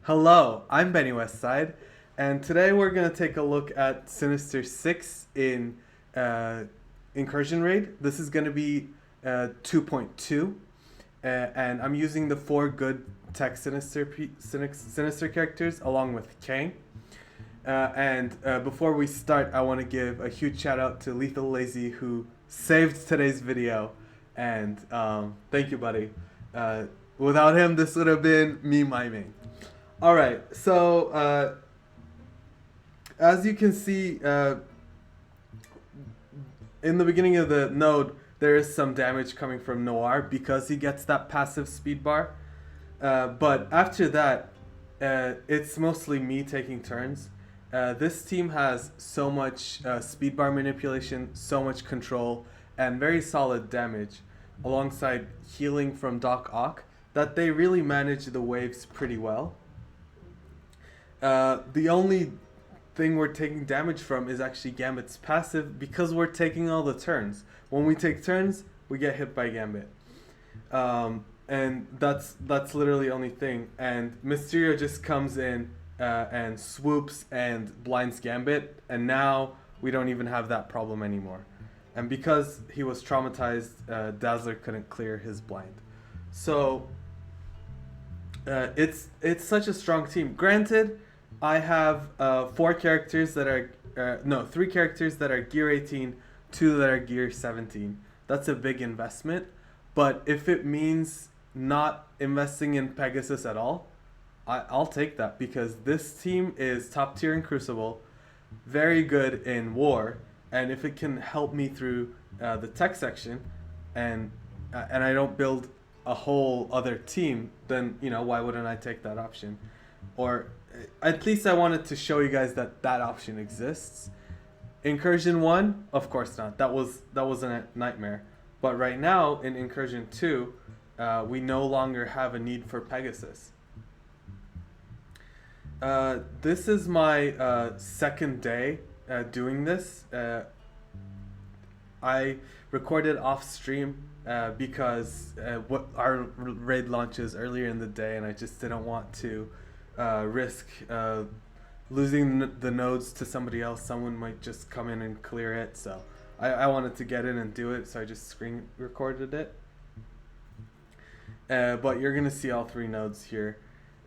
Hello, I'm Benny Westside, and today we're going to take a look at Sinister Six in uh, Incursion Raid. This is going to be 2.2, and I'm using the four good tech Sinister characters along with Kang. And before we start, I want to give a huge shout out to Lethal Lazy who saved today's video, and thank you, buddy. Uh, Without him, this would have been me miming. All right, so as you can see, in the beginning of the node, there is some damage coming from Noir because he gets that passive speed bar. But after that, it's mostly me taking turns. This team has so much speed bar manipulation, so much control, and very solid damage, alongside healing from Doc Ock, that they really manage the waves pretty well. The only thing we're taking damage from is actually Gambit's passive because we're taking all the turns. When we take turns, we get hit by Gambit. And that's literally the only thing. And Mysterio just comes in and swoops and blinds Gambit, and now we don't even have that problem anymore. And because he was traumatized, Dazzler couldn't clear his blind. So it's such a strong team. Granted, I have four characters that are no, three characters that are gear 18, two that are gear 17. That's a big investment, but if it means not investing in Pegasus at all, I'll take that because this team is top tier in Crucible, very good in War, and if it can help me through the tech section, and I don't build a whole other team, then why wouldn't I take that option? Or at least I wanted to show you guys that that option exists. Incursion 1, of course not. That was a nightmare. But right now in Incursion 2, we no longer have a need for Pegasus. This is my second day doing this. I recorded off stream because what our raid launches earlier in the day, and I just didn't want to risk losing the nodes to somebody else. Someone might just come in and clear it, so I wanted to get in and do it, so I just screen recorded it. But you're gonna see all three nodes here.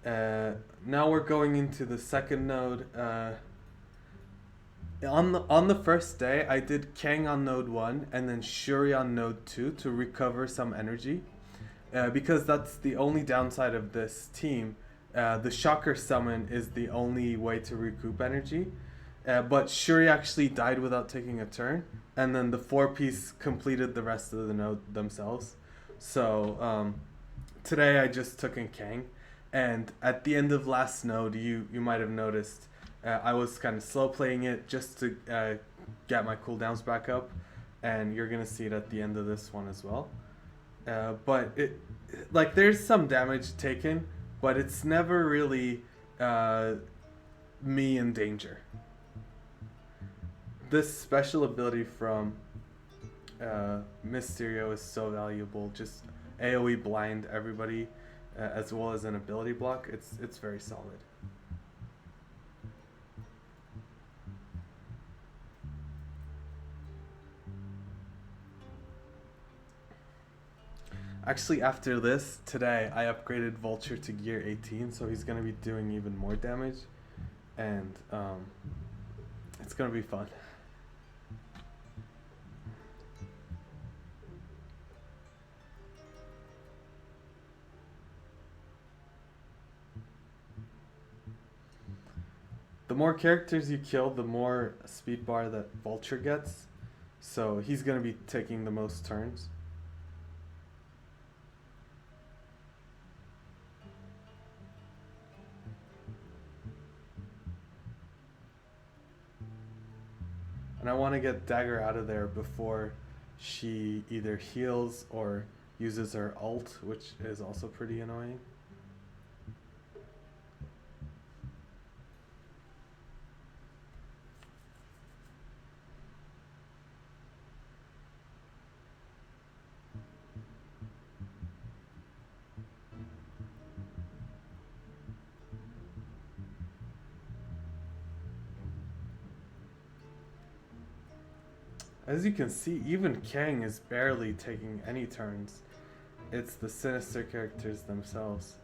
Now we're going into the second node. On the first day, I did Kang on node 1 and then Shuri on node 2 to recover some energy, because that's the only downside of this team. The Shocker summon is the only way to recoup energy, but Shuri actually died without taking a turn, and then the 4-piece completed the rest of the node themselves. So today I just took in Kang, and at the end of last node, you might have noticed I was kind of slow playing it just to get my cooldowns back up, and you're gonna see it at the end of this one as well. But there's some damage taken, but it's never really me in danger. This special ability from Mysterio is so valuable. Just AoE blind everybody, as well as an ability block. It's very solid. Actually, after this, today, I upgraded Vulture to gear 18, so he's going to be doing even more damage, and it's going to be fun. The more characters you kill, the more speed bar that Vulture gets, so he's going to be taking the most turns. And I want to get Dagger out of there before she either heals or uses her ult, which is also pretty annoying. As you can see, even Kang is barely taking any turns. It's the Sinister characters themselves.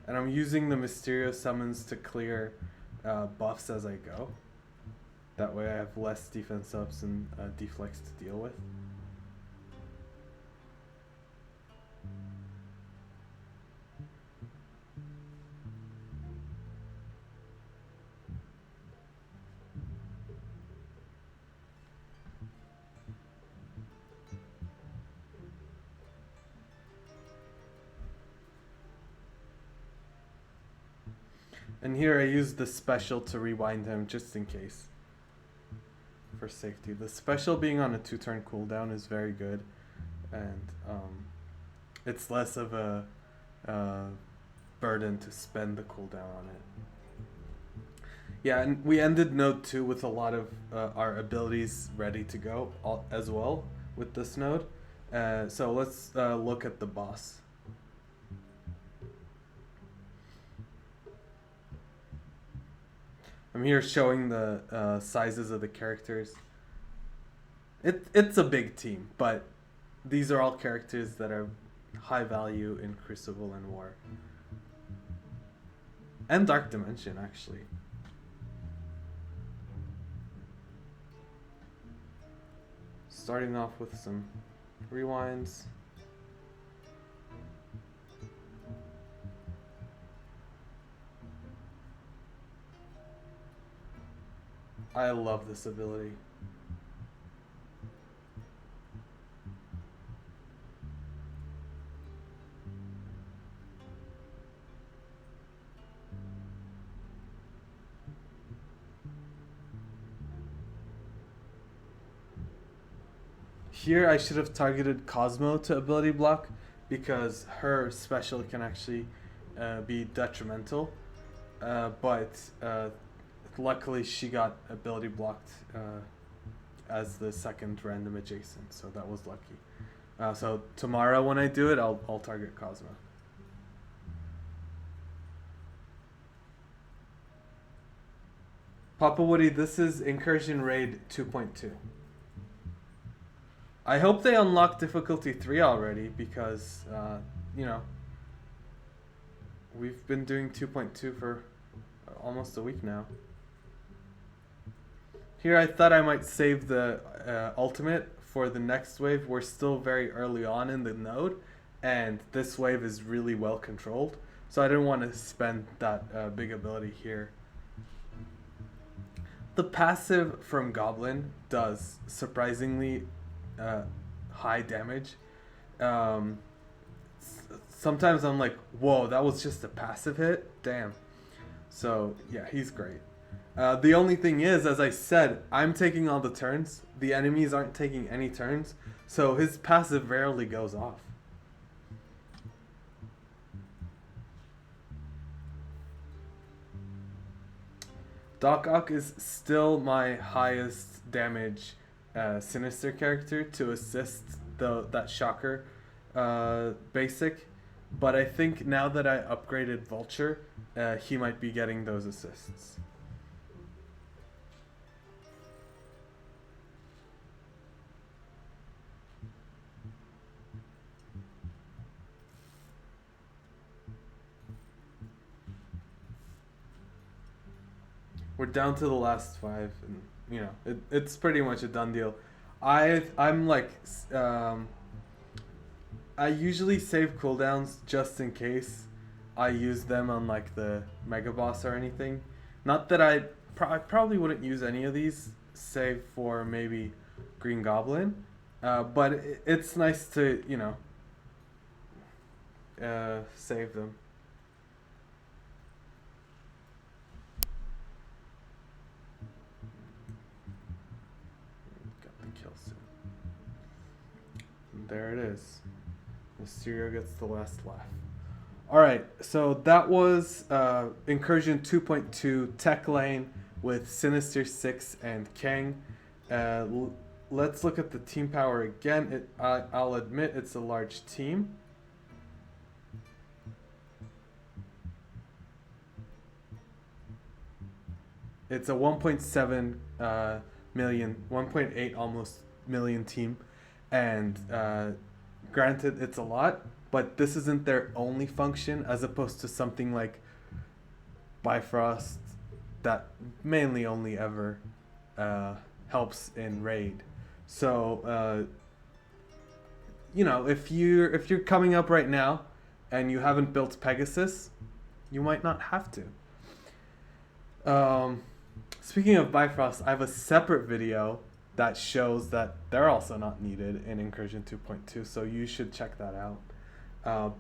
And I'm using the Mysterio summons to clear buffs as I go. That way I have less defense ups and deflex to deal with. And here I use the special to rewind him just in case. For safety. The special being on a 2-turn cooldown is very good. And it's less of a burden to spend the cooldown on it. Yeah, and we ended node 2 with a lot of our abilities ready to go as well with this node. So let's look at the boss. I'm here showing the sizes of the characters. It's a big team, but these are all characters that are high value in Crucible and War. And Dark Dimension, actually. Starting off with some rewinds. I love this ability. Here I should have targeted Cosmo to ability block because her special can actually be detrimental. But luckily she got ability blocked as the second random adjacent, so that was lucky. So tomorrow when I do it, I'll target Cosmo. Papa Woody, this is Incursion Raid 2.2. I hope they unlock difficulty 3 already because, you know, we've been doing 2.2 for almost a week now. Here I thought I might save the ultimate for the next wave. We're still very early on in the node, and this wave is really well controlled. So I didn't want to spend that big ability here. The passive from Goblin does surprisingly high damage. Sometimes I'm like, whoa, that was just a passive hit? Damn. So, yeah, he's great. The only thing is, as I said, I'm taking all the turns. The enemies aren't taking any turns. So his passive rarely goes off. Doc Ock is still my highest damage Sinister character to assist that Shocker basic. But I think now that I upgraded Vulture, he might be getting those assists. We're down to the last 5, and you know it's pretty much a done deal. I'm like I usually save cooldowns just in case I use them on like the Mega Boss or anything. Not that I probably wouldn't use any of these, save for maybe Green Goblin, but it's nice to, you know, save them. Got the kill soon. And there it is. Mysterio gets the last laugh. Alright, so that was Incursion 2.2 Tech Lane with Sinister Six and Kang. Let's look at the team power again. I'll admit it's a large team. It's a 1.7 million, 1.8 almost million team, and granted, it's a lot, but this isn't their only function, as opposed to something like Bifrost that mainly only ever helps in raid. So if you're coming up right now and you haven't built Pegasus, you might not have to. Speaking of Bifrost, I have a separate video that shows that they're also not needed in Incursion 2.2, so you should check that out.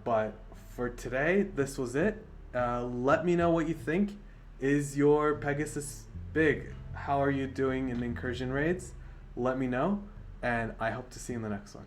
But for today, this was it. Let me know what you think. Is your Pegasus big? How are you doing in Incursion raids? Let me know, and I hope to see you in the next one.